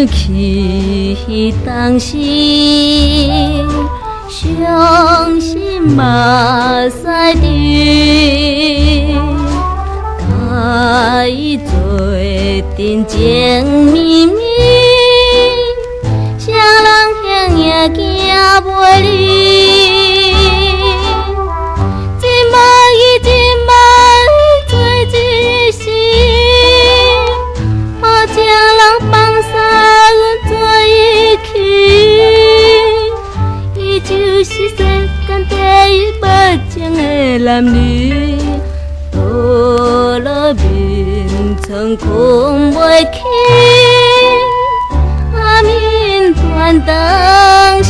起当时，伤心嘛使着，甲伊做阵情绵绵，啥人兄也行袂离。就是世间第一无情的男女，到了眠床困袂起，暗暝断肠时。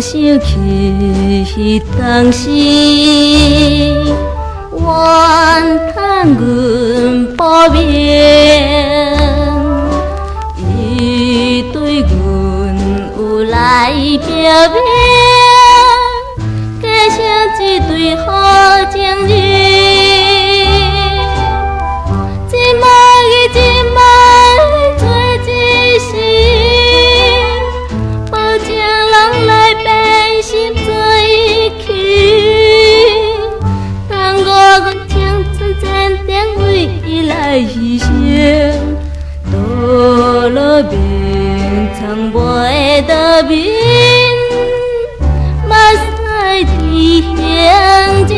想起当时，怨叹阮不明，伊对阮有来表明，假成一对好情人。来牺牲，到了眠床袂得眠，目屎滴行情。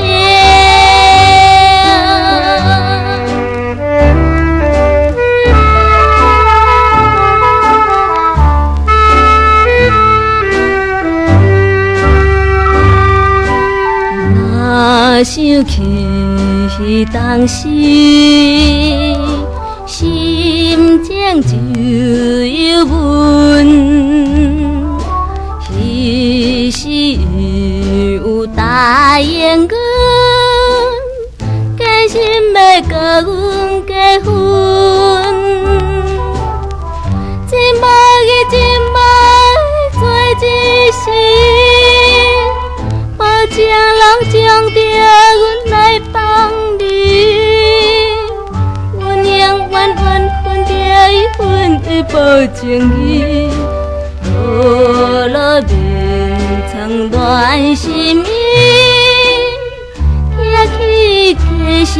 若想起当时。心情就有阮，彼时有答应阮，假心要甲阮结婚。一摆做一世，无情人将着阮来放你。阮的无情义，到了眠床乱心意，听起歌声。